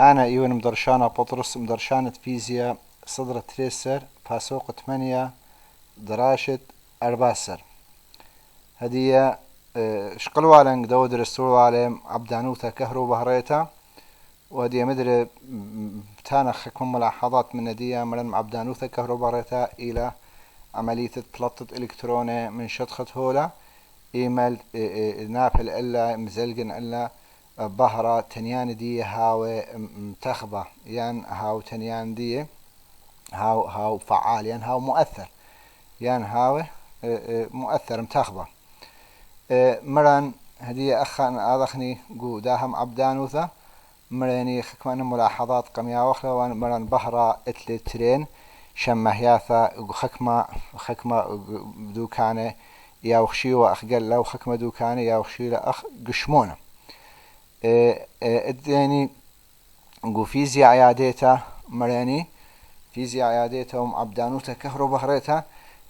أنا إيون مدرشانة بطرس مدرشانة فيزياء صدر تريسر باسوق 8 دراشة أرباسر هدية شقلوالن دود رسول عبدانوثا كهرو بهريتا وهدية مدري تانا خكم ملاحظات من هدية مرن عبدانوثا كهرو بهريتا إلى عملية تلطة إلكتروني من شطخة هولا إيميل نابل إلا مزلقن إلا بهرة تنيان دي هاو متخبة يعني هاو تنيان دي هاو فعال يعني هاو مؤثر يعني هاو مؤثر متخبة مران هدية أخان آذخني قو داهم عبدانوثا مراني خكمان ملاحظات قميا وخلا ومران بهرة اتلي ترين شمهياثا خكمة دوكانه يا وخشي وأخجل لو خكمة دوكانه يا وخشي لأخ قشمونه اداني نقول فيزياء عياديتا مراني فيزياء عياديتا عبدانوتا كهرو بهريتا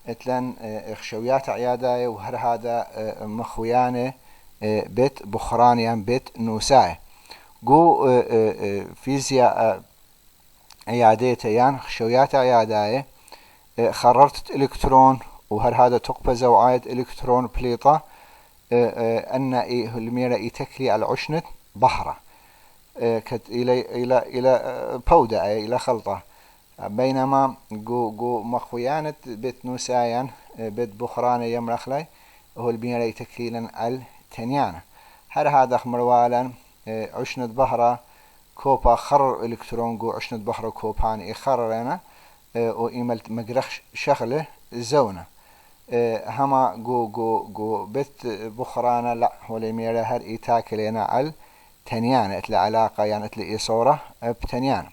اتلن اخشويات عياداي وهر هذا مخويانه بيت بخرانيان بيت نوساي قو فيزياء عياديتا يعني خشويات عياداي خررت الكترون وهر هذا تقبى زوعاية الكترون بليطة ان الميرا يتكلي على عشنة بحرة كت إلى بودة إلى خلطة بينما جو مخويانة بيت نوسايان بيت بخران يمرخلي هو الميرا يتكلي على تنيانة هر هذا مروالا عشنة بحرة كوبا خرر إلكترون جو عشنة بحرة كوبان يخررنا وإيملت مجرخ شغله زونة هما جو بيت بخرانة لا هو الميرا هر إيتاكلينا على تنيانة اتل علاقة يعني اتل إيصورة بتنيانة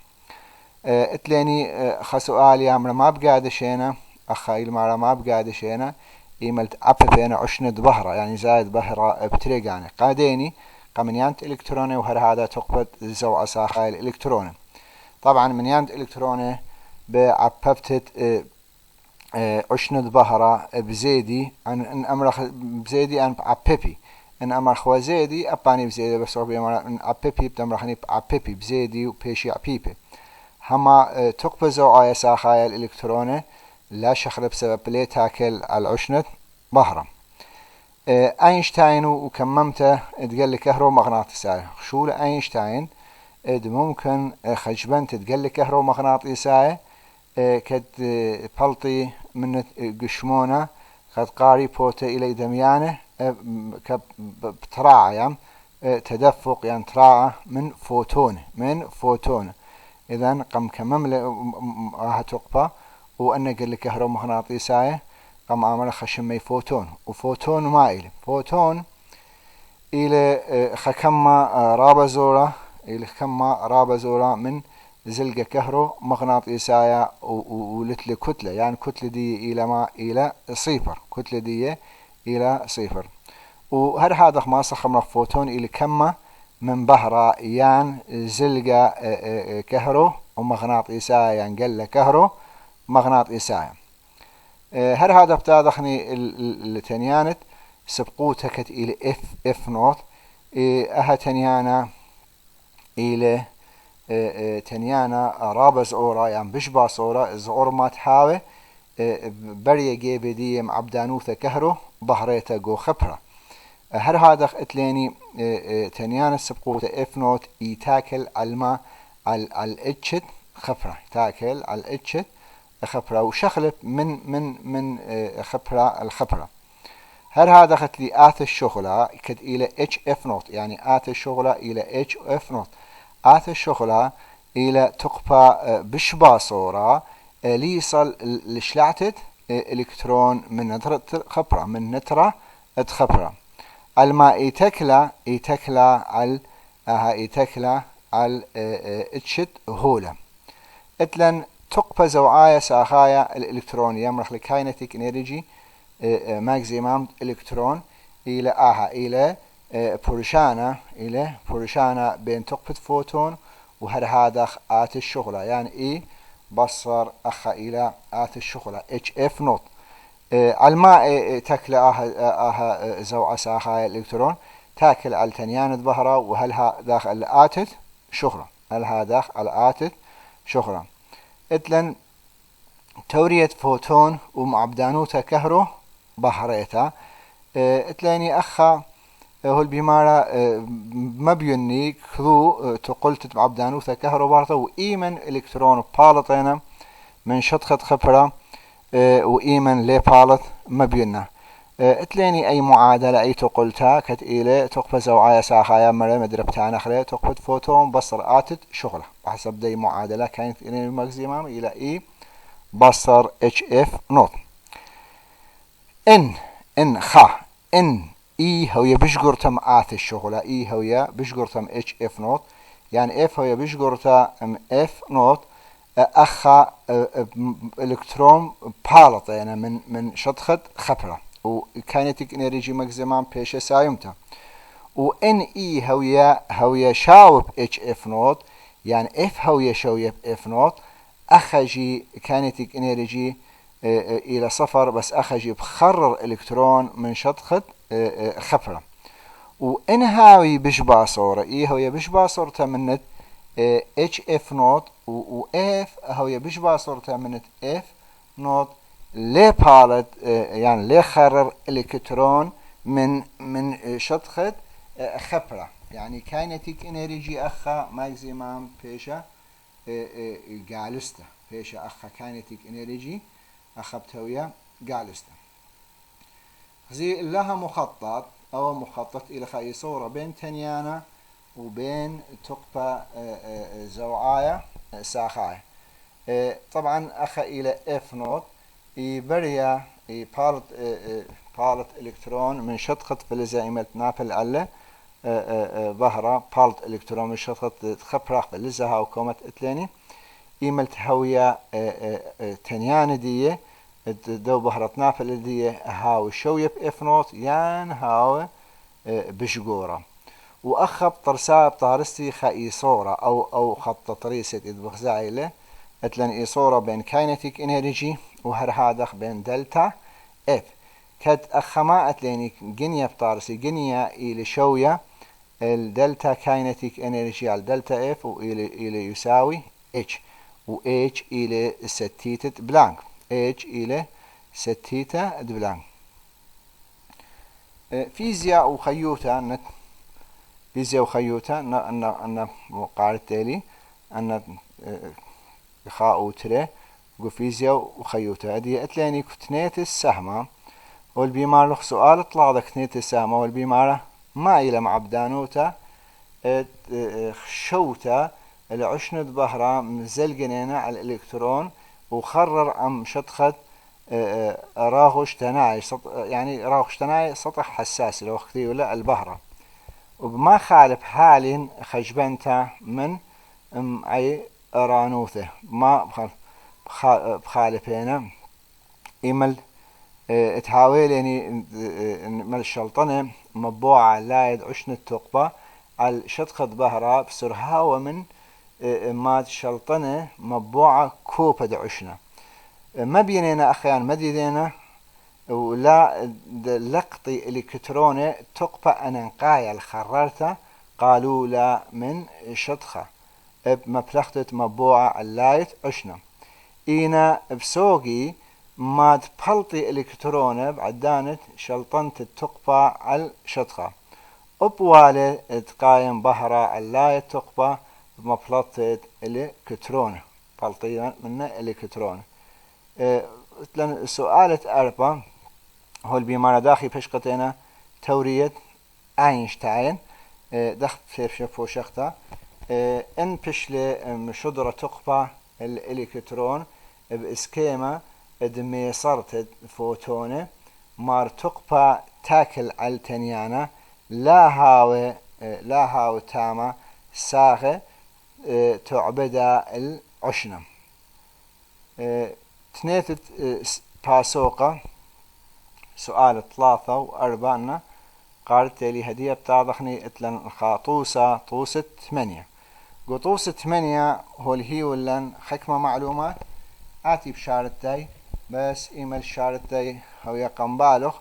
اتلاني خسؤالي عمر ما بقادشينا أخايل مارا ما بقادشينا إيملت أبثينا عشنة بهرة يعني زايد بهرة بتريقاني قاديني قمنيانت إلكتروني وهر هذا تقبض زو أساخايل إلكتروني طبعا منيانت إلكتروني بعببتت عشنة بهرة بزيدي أن أمرخ بزيدي أن عببي ان امر خوازيدي اباني بزيدي بس ربي امر ان ابيبي بتمرخني ابيبي بزيدي وبيشي ابيبي هما تقبزو آية ساخايا الالكتروني لا شخل بسبب لي تاكل العشنة بهرة اينشتاين وكممته تقال لي كهرو مغناطيساي شو لاينشتاين ممكن خجبان تتقال لي كهرو مغناطيساي كد بلطي من قشمونه قد قاري بوته الى دميانه بتراعة يعني تدفق يعني تراعة من فوتون إذن قم كمم هتقبى وأن قال لك كهرومغناطيسية قم عمل خشمي فوتون وفوتون مائل فوتون إلى خكمة رابزورة إلى خكمة رابزورة من زلقة كهرومغناطيسية ولتل كتلة يعني كتلة دي إلى ما إلى صفر كتلة دي إلى صفر وهر هذا ما صخمنا فوتون إلى كمة من بهرة يعني زلقة كهرو ومغناطيسية يعني قل كهرو مغناطيسية هر هذا بتاذخني التنيانت سبقوتك إلى اف نوت أها تنيانا إلى تنيانا رابز أورا يعني بشبا صورة زور ما تحاوي بريا جيبي دي عبدانوثة كهرو بهريتا جو خبرة هر هذا اتليني تنيان السبقوة اف نوت يتاكل الماء على الاتشت خبرة تاكل على الاتشت خبرة وشغلت من خبرة الخبرة هر هذا خت لي آت الشغلة كد إلى اتش اف نوت يعني آت الشغلة إلى اتش اف نوت آت الشغلة إلى تقبى بشبا صورة ليصل لشلعتت الكترون من نترة خبرة من نترة خبرة الماء يتكلا على اتشت هولا اتلن تقبى زوعايا ساخايا الالكترون يمرخ لكاينتيك انرجي ماكسيمم الكترون الى بورشانا بين تقبة فوتون وهر هذا آت الشغلة يعني اي بصر أخا إلى آت الشغلة HF نوت الماء تاكل زوعة ساخايا الإلكترون تاكل على تنيان بهرة وهلها داخل آتت شغلة الهادخ الآتت شغرا اتلن تورية فوتون ومعبدانوتا كهرو بحريتا اتلاني أخا هو البيمارة ما بيوني كذو تقلت معبدانوتا كهرو بارتا وإيمن إلكترون بالطينا من شطخة خبرة وإيمن لي بالط ما بيونا اتلاني أي معادلة أي تقلتها كتقيلة تقبى زوعايا ساخايا مرة مدربتان أخرى تقبى فوتون بصر آتت شغلة بحسب دي معادلة كانت إلى الماكسيمام إلى إي بصر اتش اف نوت ان خا ان اي هوية بشجرتم آت الشغلة اي هوية بشجرتم اتش اف نوت يعني اف هوية بشجرتم اف نوت اخا الكترون بالط يعني من شطخة خبرة وكاينتيك انرجي ماكسيمام بيش سايمتا وان اي هوية شاوب اتش اف نوت يعني اف هوية شوية اف نوت اخجي كاينتيك انرجي الى صفر بس اخجي بخرر الكترون من شطخة خبرة وان هاوي بشبع صورة اي هوية بشبع صورة منت اتش اف نوت و اف هوية بشبع صورة منت اف نوت ليه بالت يعني ليه خرر الكترون من شطخة خبرة يعني كاينتيك انرجي اخا ماكسيمام بيشا جالستا بيشا اخا كاينتيك انرجي اخا بتويا جالستا زي لها مخطط او مخطط الى خي صورة بين تنيانا وبين تقبى زوعايا ساخايا طبعا اخا الى اف نوت يبريا بالت الكترون من شطخة فلزا ايمت نابل على ظهره بالت الكترون من شطخة خبرة فلزا هاو كومت اتلاني ايملت هوية تنيان دي دو بهرت نافل دي هاو شوية اف نوت يان هاو بشجورة واخب طرساب طارستي خا صورة او خط طريسة ادبخزايله اتلن صورة بين كاينتيك انرجي وهر هادخ بين دلتا اف كد اخما اتليني جنيا بطارسي جنيا الى شوية الدلتا كاينتيك انرجي على دلتا اف والى يساوي اتش و H إلى ستيتة بلانك H إلى ستيتة بلانك فيزياء وخيوتا فيزياء وخيوتا أن قاعدة تالي أن خاء وتري فيزياء وخيوتا هذه أتلاني كتنيت السهمة والبيمار لخ سؤال اطلع ذا كتنيت السهمة والبيمارة ما إلى معبدانوتا شوتا العشنة ظهرة مزلقنينا على الإلكترون وخرر عم شطخة راغش تناعي يعني راغش تناعي سطح حساس لو اختي ولا البهرة وبما خالف حال خجبنتا من اي رانوثه ما بخالف هنا ايمل تحاول يعني مال الشلطنة مبوعة لايد عشنة تقبة على شطخة ظهرة بسرها ومن ما شلطنة مبوعة كوبة عشنا ما بيننا أخيان مدينة ولا لقطي الكترونة تقبى أنقايا الخررتة قالوا لا من شطخة بمبلغتة مبوعة اللايت عشنا إينا بسوقي ما تبلطي الكترونة بعدانة شلطنة التقبى على شطخة أبوالي تقايم بهرة اللايت تقبى بمبلطة الكترونة بلطيا من الكترونة سؤالة أربعة هو البيمارة داخل بشقتنا تورية أينشتاين دخل في شفو شخطة إن بشلة شدرة تقبى الإلكترون بإسكيما دمي صارت فوتونة مار تقبى تاكل على التنيانة لا هاو تاما ساغة تعبدا العشنة تنيت باسوقة سؤال 3 و4 قالت لي هدية بتاضخني اتلن خاطوسة طوسة 8 قطوسة 8 هو الهي ولن حكمة معلومات آتي بشارتي بس إيميل شارتي هو يقم بالغ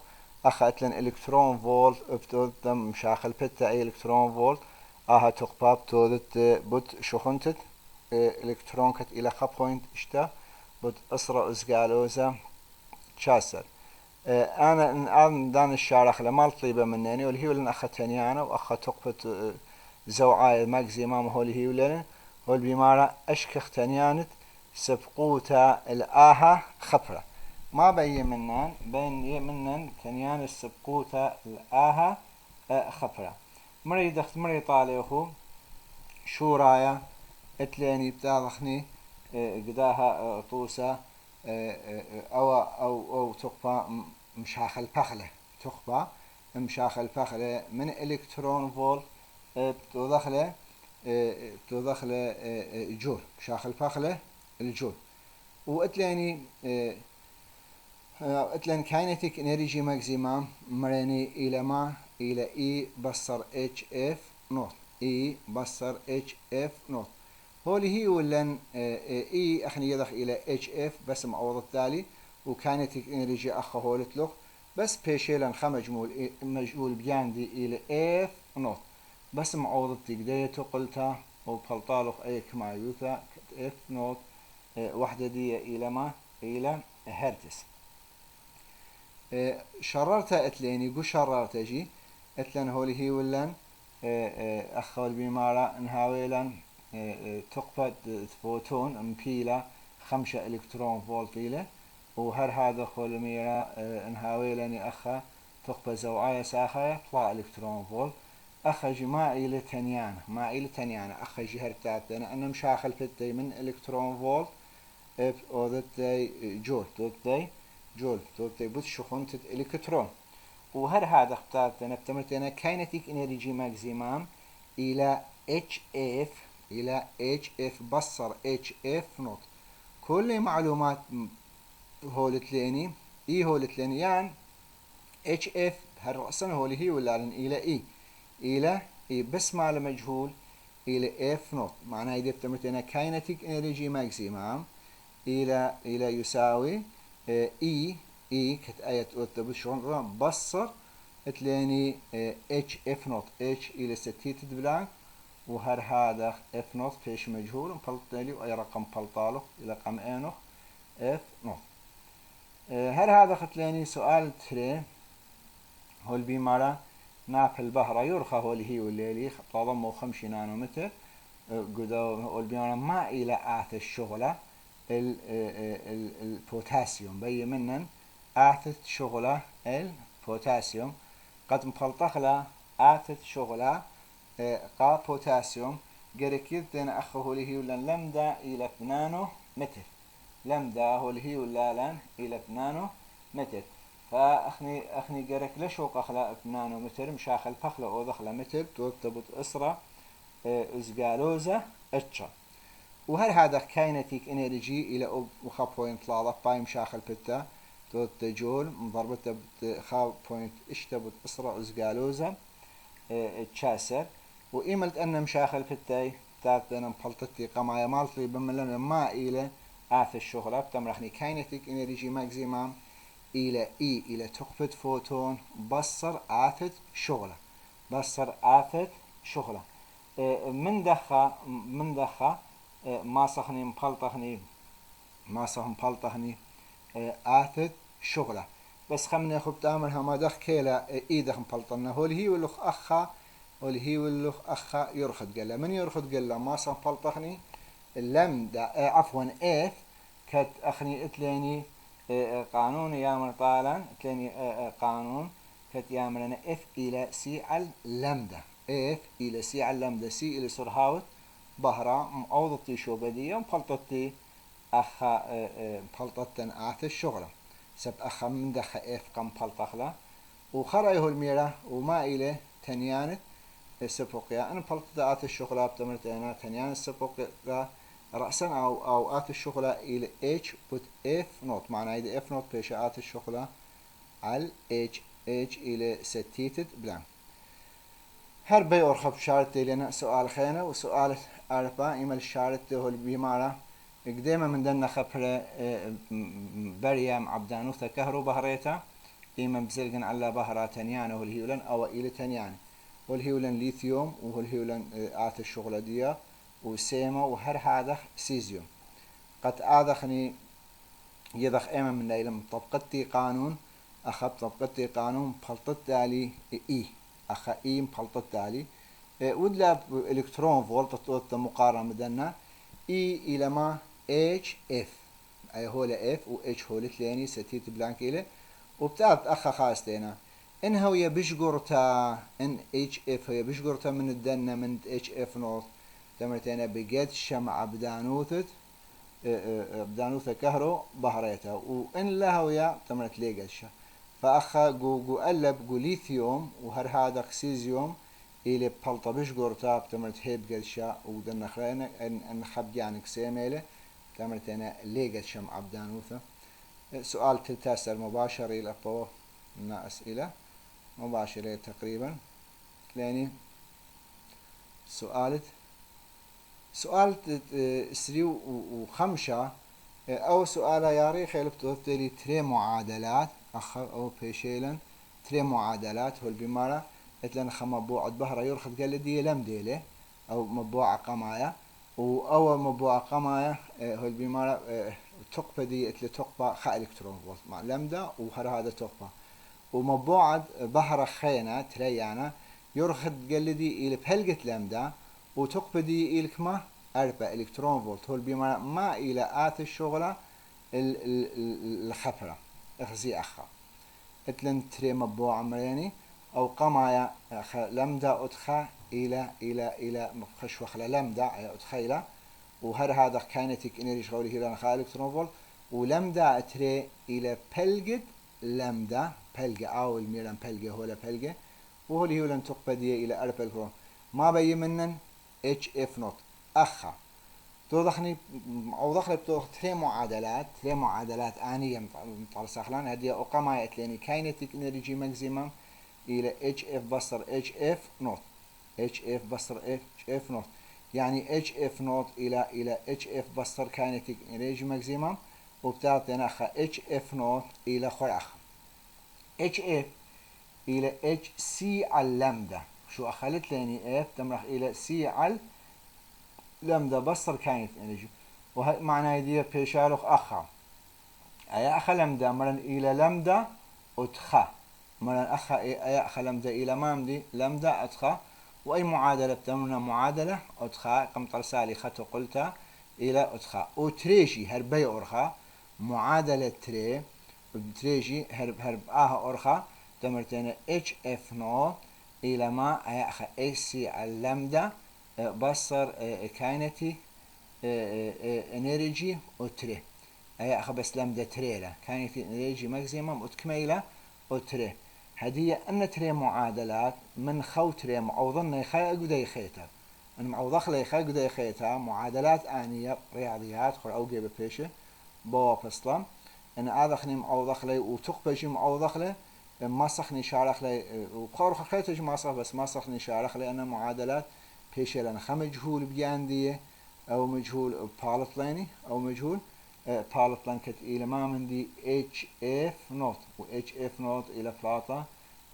أخذت لن إلكترون فولت ابتدم مشاخل بتا أي إلكترون فولت تقباب تودت بوت شخنتت إلكترون كت إلى خبوينت إشتا بوت أسرع أزقالوزا شاسر أنا دان الشارخ لما طيبة منني واللي هي ولن أخذتني أنا وأخذ تقبة زوعاء ماكزيمام هو اللي هي ولن هو البمارة أشكخ تنيانت سبقوتا الآها خبرة ما بين منن تنيان السبقوتا الآها خبرة مري طالعه شو رايا اتلاني بتاضخني قداها طوسة أو تقبى مشاخ الفخلة تقبى مشاخ الفخلة من إلكترون فولت تدخله جول مشاخ الفخلة الجول واتلاني اتلان كاينتيك انرجي ماكسيمام مراني الى ما الى اي بصر اتش اف نوت اي بصر اتش اف نوت هولي هي ولن اي اخني يدخ الى اتش اف بس معوض التالي وكاينتيك انرجي اخ هولت له بس بيشيلن خمجمول مجهول بياندي الى اف نوت بس معوض تقديته قلتها وبلطالخ اي كما يوثا اف نوت وحدة دي الى ما الى هرتز شررتها اتليني قو شررتها جي اتلن هولي هي ولن اخوال بمارا انهاويلا تقفت فوتون امبيلا 5 الكترون فولت إلى وهر هذا خول ميرا انهاويلا اخا تقفت زوعايا ساخايا 3 الكترون فولت اخا جماع إلى تنيانا ما إلى تنيانا اخا جهر تاتنا انا مشاخل فتي من الكترون فولت او ذاتي جول توتي بوت شخونت الكترون وهر هذا اختارتنا بتمرتنا كاينتيك انرجي ماكسيمام الى اتش اف بصر اتش اف نوت كل معلومات هولتليني هولتليني يعني اتش اف هالرأسنا هولي هي ولا الى اي بس مع المجهول الى اف نوت معناها اذا بتمرتنا كاينتيك انرجي ماكسيمام الى يساوي اي كت آية أوتبوس شون بصر تلاني اتش اف نوت اتش الى ستيت بلانك وهر هذا اف نوت فيش مجهول مبلطالي واي رقم بلطاله الى رقم انو اف نوت هر هذا ختلاني سؤال تري هول بيمارا ناف البهرة يرخى هول هي والليلي تضمه 5 نانومتر قدو هول بيمارا ما الى آث الشغلة البوتاسيوم بي منن آثت شغلة البوتاسيوم قد مفلطخلا آثت شغلة قا بوتاسيوم قريكيد دين أخه هي ولا لمدا إلى نانو متر لمدا هو هي ولا لان إلى نانو متر فأخني قريك لشوق أخلا نانو متر مشاخل فخلة أو دخلة متر تبط أسرة إزقالوزة اتشا وهل هذا كاينتيك انرجي الى وخا بوينت لا باي مشاخل بتا توت جول مضربته خا بوينت اشتبت اسرع ازقالوزا تشاسر وايملت ان مشاخل بتاي تات انا مبلطتي قمايا مالتي بملنا ما الى اث الشغله بتمرحني كاينتيك انرجي ماكسيمام الى تقفت فوتون بصر اثت شغله من دخا ما صخني مبلطخني آثت شغله بس خمنا خب تعملها ما دخ كيلا إيدخ مبلطنا هو هي واللخ أخا يرخد قال من يرخد قال ما صخ مبلطخني لم دا عفوا إف كت أخني اتلاني قانون يامر طالا اتلاني قانون كت يامرنا إف إلى سي على لمدة إف إلى سي على لمدة سي إلى سرهاوت بهرة معوضتي شو بدية مبلطتي أخا مبلطتن آث الشغلة سب أخا من دخا إف قم مبلطخلا وخرأيه الميرة وما إليه تنيانت السبوقيا أنا مبلطت آث الشغلة بتمرت أنا تنيان السبوقيا رأسا أو آث الشغلة إلى H بوت F نوت معنى إذا F نوت بيش آث الشغلة على H إلى ستيتد بلان هر بي أرخب شارتي لنا سؤال خينا وسؤال أربعة إيمال شارتي هو البيمارة قديما من دنا خبر بريام عبدانوثة كهرو بهريتا إيما بزلقن على بهرة تنيانة والهيولن أو إلى تنيان والهيولن ليثيوم والهيولن آت الشغلة دي وسيما وهر هذا سيزيوم قد آذخني يضخ إما من ليلة طبقتي قانون أخذ طبقتي قانون بخلطت دالي إي أخذ إي بخلطت دالي ودلا إلكترون فولت تطوط مقارنة مدنا إي إلى ما اتش اف أي هو اف و اتش هو لتلاني ستيت بلانك إلى وبتاعت أخا خاستينا إن هو يبشجرتا إن اتش اف هي بشجرتا من الدنا من اتش اف نوت تمرتنا بجد شمع بدانوثت بدانوثة كهرو بهريتها وإن لها ويا تمرت ليجلشة فأخا جو قلب جو ليثيوم وهر هذا سيزيوم إلى بلطبش جورتا بتمرت هيب جلشة ودنا خلينا إن خب يعني كسيميله تمرت أنا ليجلشة مع بدانوثة سؤال تلتاسر مباشر إلى بو من أسئلة مباشرة تقريبا لاني سؤال سري وخمسة أو سؤال ياري خيل بتوتلي تري معادلات أو بيشيلن تري معادلات هو البمارة إتلن مبوعة بهرة يرخد قال دي لم ديله أو مبوعة قماية أو مبوعة قماية هو البمارة تقبة دي إتل تقبة خا إلكترون فولت مع لمدة وهر هذا تقبة ومبوعة بهرة خينة تريانا يرخد قال دي إلى بهلقة لمدة وتقبة دي إلك ما 4 إلكترون فولت هو البمارة ما إلى آت الشغلة الخبرة اخزي أخا اتلن تري مبوعة مريني أو قمايا لمدة أدخى إلى مخش وخلا لمدة أدخيلة وهر هذا كاينتيك إنرجي غولي هيران خا إلكترون فولت ولمدة تري إلى بلجد لمدة بلجة أو الميران بلجة هو بلجة وهو اللي هو لن تقبدي إلى 4 إلكترون ما بي منن اتش اف نوت أخا توضخني أو دخل بتوخ تري معادلات آنية مطال ساخلان هدي أقامة يتلاني كاينتيك إنرجي ماكسيمم إلى اتش اف بصر اتش اف نوت اتش اف بصر اتش اف نوت يعني اتش اف نوت إلى اتش اف بصر كاينتيك إنرجي ماكسيمم وبتعطينا أخا اتش اف نوت إلى خوي أخا اتش اف إلى اتش سي على لمدة شو أخلت لاني اف تمرح إلى سي على لمدة بصر كاينت انرجي وهي معناه دي بيشالوخ أخا أي أخا لمدة مرن إلى لمدة أتخا مرن أخا أي أخا لمدة إلى مامدي لمدة أتخا وأي معادلة بتمنى معادلة أتخا قم ترسالي خطو قلتها إلى أتخا وتريشي هربي أرخا معادلة تريشي هرب أرخا تمرتين اتش اف نوت إلى ما أي أخا اي سي اللمدة بصر كاينتي انرجي وتري اي اخ بس لمدة تريلا كاينتي انرجي ماكسيمم وتكميلة وتري هدية ان تري معادلات من خو تري معوضن يخا قدي خيتا ان معوضخ لي خا قدي خيتا معادلات انية رياضيات خر اوجي ببيشه بوا فصلا ان اذخني معوضخ لي وتقبجي معوضخ لي ما صخني شارخ لي وقارخ خيتج ما صخ بس ما صخني شارخ لي انا معادلات بيش لأن خا مجهول بياندية أو مجهول بالطلاني أو مجهول بالطلان كت إلى ما من دي اتش اف نوت و اتش اف نوت إلى بلاطة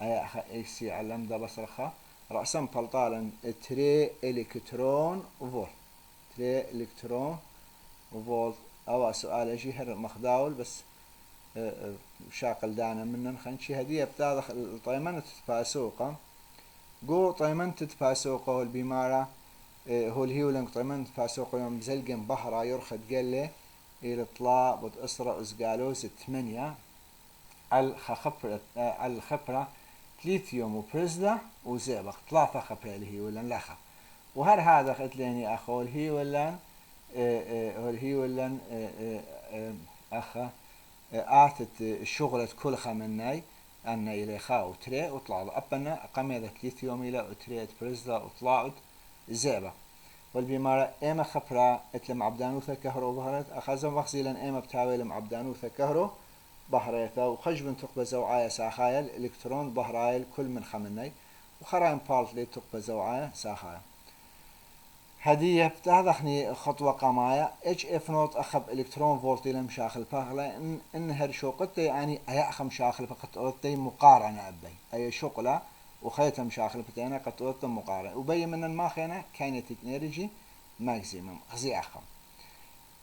أي أخا اي سي علم ده بصرخة رأسا بلطالا تري إلكترون فولت تري إلكترون فولت أو سؤال أجي هر مخداول بس شاقل دانا منن خنشي هدية بتاع الطيمنة تتفاسوقا جو طيمن تتفاسوقه البمارة هو الهيولنج طيمن تتفاسوقه يوم زلقن بحرة يرخد قال إلى طلا بتأسرة أسقالوس 8 الخبرة ليثيوم وبريزدا وزئبق 3 خبرة الهيولن لخا وهر هذا قتليني أخو الهيولن أخا آتت الشغلة كل خمناي أن إلى خاو تري وطلع أبنا قميدة ليثيوم إلى وتريت بريزدا وطلعت زئبة والبمارة إما خبرة اتلم عبدانوثة كهرو بهرت أخذهم وخزيلا إما بتاويلم عبدانوثة كهرو بهريتا وخجب تقبى زوعايا ساخايل إلكترون بهرايل كل من خمناي وخراين بالت لي تقبى زوعايا ساخايا هدية بتاخذني خطوة قماية اتش اف نوت اخب الكترون فولت الى مشاخل باغلا ان هر شوقتي يعني اي اخ مشاخل فقط اوتي مقارنة ابي اي شغلة وخيتم شاخل بتاعنا قطوة مقارنة وبين من ما خينا كاينتيك انرجي ماكسيمم غزي أخم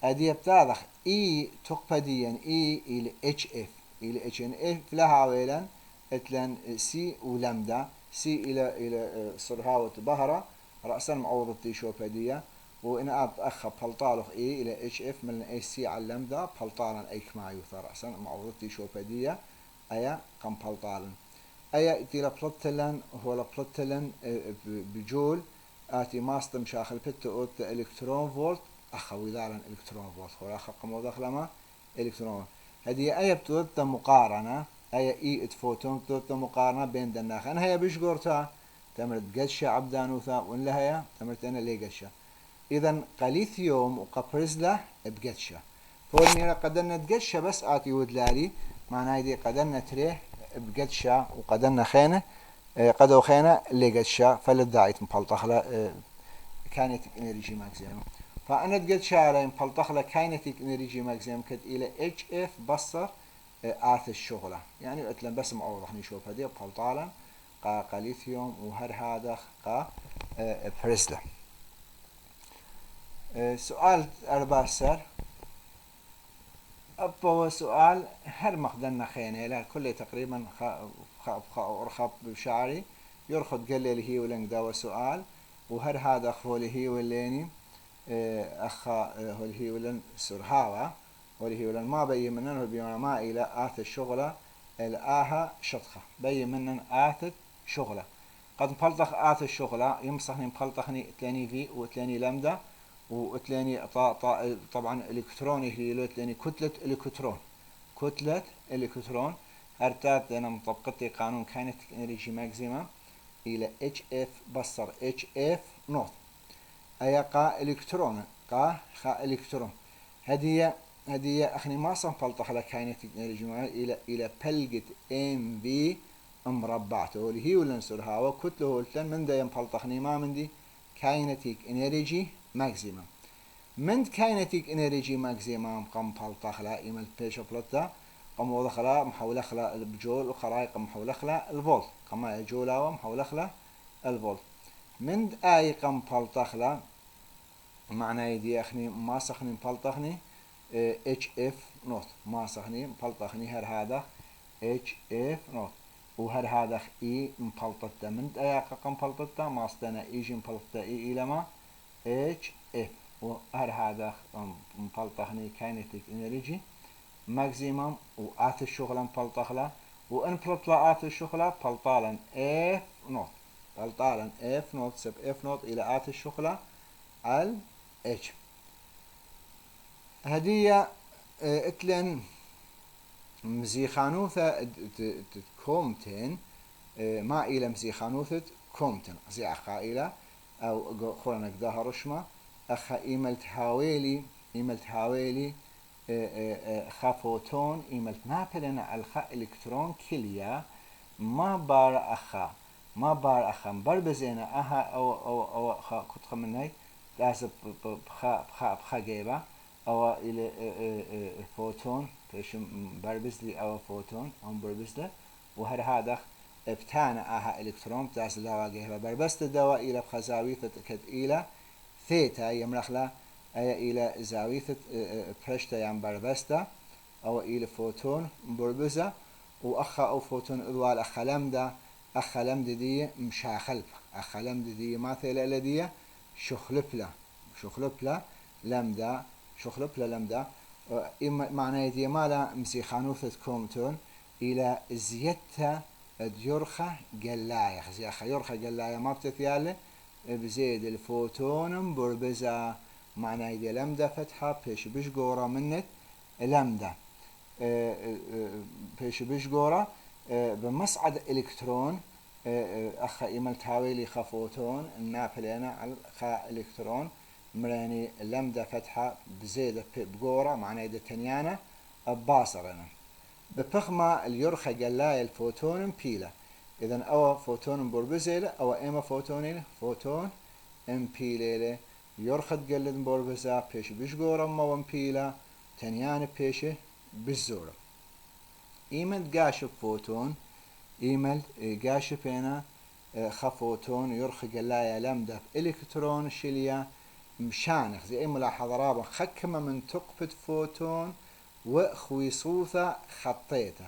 أدي بتاعك إي تقبديا إي إلى اتش اف إلى اتش ان اف لها ويلان اتلان سي ولمدا سي إلى صرهاوة بهرة رأسا معوضة تيشوبادية وإن أب أخ بلطالخ إي إلى اتش اف من اي سي على لمدا بلطالا أيك ما يوثر رأسا معوضة تيشوبادية أيا قم بلطالا أيا إتيلا بلطلن هو بلطلن بجول آتي ماستم شاخل بيت أوت إلكترون فولت أخوي دارن إلكترون فولت هو أخ قمو دخلما إلكترون هذه أي بتوت مقارنة أي إي فوتون بتوت مقارنة بين دناخ أنا هي بيش قرتها تمرت قشة عبدانوثا وإن لها تمرت أنا ليه قشة إذا قليثيوم وقبرزلة بقشة فولني قدرنا تقشة بس آتي ودلالي معناه دي قدرنا تريه بقشة وقدرنا خينة قدو خينة ليه قشة فلدعيت مبلطخلة كانت انرجي ماكسيمم فأنا تقول شعرين بلطخلة كاينتيك انرجي ماكسيمم كد إلى اتش اف بصر آث الشغلة يعني قلت لهم بس معوضح نشوف هذه بلطالا قا ليثيوم وهر هذا قا بريسلا سؤال أرباسر أبو سؤال هر مخدنا خيني لا كل تقريبا أرخب بشعري يرخد قال لي هي ولن داوى سؤال وهر هذا أخوله هي وليني أخا هي ولن سرهاوة هي ولن ما بي منن بيونا ما إلى آت الشغلة الآها شطخة بي منن آت شغلة قد مفلطخ آت الشغلة يمصحني مفلطخني تلاني في وتلاني لمدة وتلاني طبعا إلكتروني هي تلاني كتلة إلكترون هرتات أنا مطبقتي قانون كانت انرجي ماكسيمم إلى اتش اف بصر اتش اف نوت أي قا إلكترون قا خا إلكترون هدية أخني ما صنفلطخ لك كاينتيك انرجي إلى بلجة ام بي مربعته اللي هي ولا نسر هوا كتله ولتن من دا ينفلطخني ما من دي كاينتيك انرجي ماكسيمم من كاينتيك انرجي ماكسيمم قم فلطخ لا إيمال بيشو بلوتا قم وضخلا محولخلا بجول وخرايق محولخلا الفولت قم جولا ومحولخلا الفولت من آي قم فلطخلا معنى يدي أخني ما سخني مفلطخني اتش اف نوت ما سخني مفلطخني هر هذا اتش اف نوت وهر هذا اي مفلطته من اي قم مفلطته ما استنا ايجي مفلطته اي الى ما اتش اف وهر هذا مفلطخني كاينتيك انرجي ماكسيمم وآت الشغلة مفلطخلا وان فلطلا آت الشغلة فلطالا اف نوت فلطالا اف نوت سب اف نوت الى آت الشغلة على اتش هدية اتلن مزيخانوثة كومتين ما إلى مزيخانوثة كومتين زي أخا إلى أو خلنا قداها رشمة أخا إيملت هاويلي خافوتون إيملت نابلنا على خا إلكترون كليا ما بار أخا بربزينا أها أو خا كنت خمناي لازم بخا جيبه أو إلى فوتون فيش بربزلي أو فوتون أو بربزله وهر هذا بتاعنا أها إلكترون بتاعس الدواء جهة بربست الدواء إلى بخزاوية كد إلى ثيتا يمرخلا أي إلى زاوية برشتا يم بربستا أو إلى فوتون بربزة وأخا أو فوتون أدوال أخلم دي مشاخل أخلم دي ما ثيل لدي شخلبلا لمدا شخلبلا لمدا معنى دي مالا مسيخانوثة كومتون إلى زيادة يرخى قلاية زيخة يرخى قلاية ما بتثياله بزيد الفوتون بربزة معنى دي لمدا فتحة بيش بشقورة منت لمدا بيش بشقورة بمصعد إلكترون أخا إيمال تاويلي خفوتون النابلينا على خا إلكترون مراني لمدا فتحة بزيدة بقورة معنى يد تنيانا باصرنا بفخمة اليرخى قلاي الفوتون بيلا إذن أو فوتون بربزيلة أو إما فوتون امبيليلة يرخد قلد بربزا بيش بشقورة ما بيلا تنيانا بيش بالزورة إيمال قاشب فوتون إيمال قاشب هنا خفوتون يرخي قلايا لمدة إلكترون شليا مشانخ زي أي ملاحظة رابع خكمة من تقبة فوتون وخويصوثة خطيته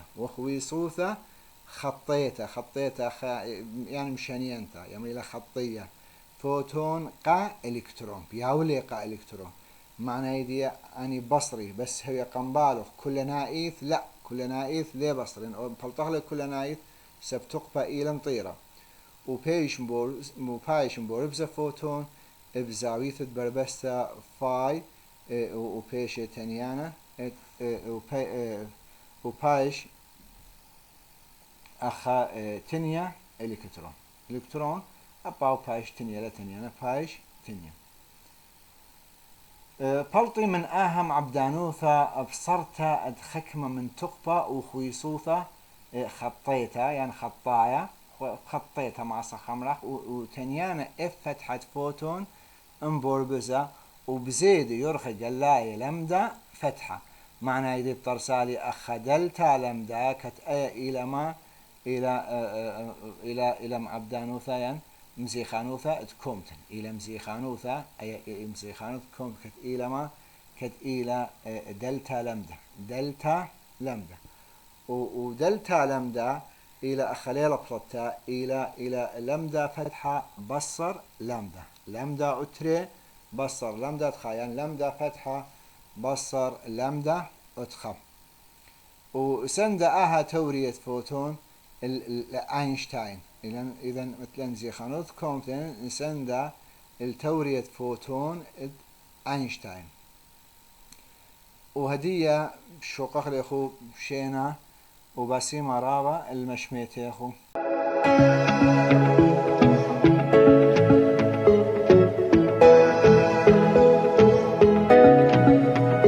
يعني مشانينتا يعني إلى خطية فوتون قا إلكترون بياولي قا إلكترون معنى يدي أني بصري بس هي قنبالغ كل نايث لا كل نايث ذي بصري بلطغلق كل نايث سبتقبة إلى طيرة وبايش مبور بزا فوتون بزاوية بربستا فاي وبايش تانيانا وبايش أخا تنيا إلكترون أباو بايش تنيا لتنيانا بايش تنيا بلطي من آهم عبدانوثا أبصرتا أدخكمة من تقبة وخويصوثة خطيتها يعني خطايا خطيتها مع صخمرخ وتنيانا فتحة فوتون انبوربزة وبزيد يرخي قلاية لمدة فتحة معنى يدي بطرسالي أخدلتا لمدة كت إلى ما إلى معبدانوثا يعني مزيخانوثا تكومتن إلى مزيخانوثا أي مزيخانوث كوم كت إلى ما كت إلى دلتا لمدة ودلتا لمدة إلى أخليل بلطة إلى لمدة فتحة بصر لمدة أتري بصر لمدة تخاين لمدة فتحة بصر لمدة أتخم وسند أها تورية فوتون أينشتاين إذا مثلا زي خانوت كومتين سند التورية فوتون أينشتاين وهدية شوقخ لأخو شينا وبسيمة رابع المشميت يا أخو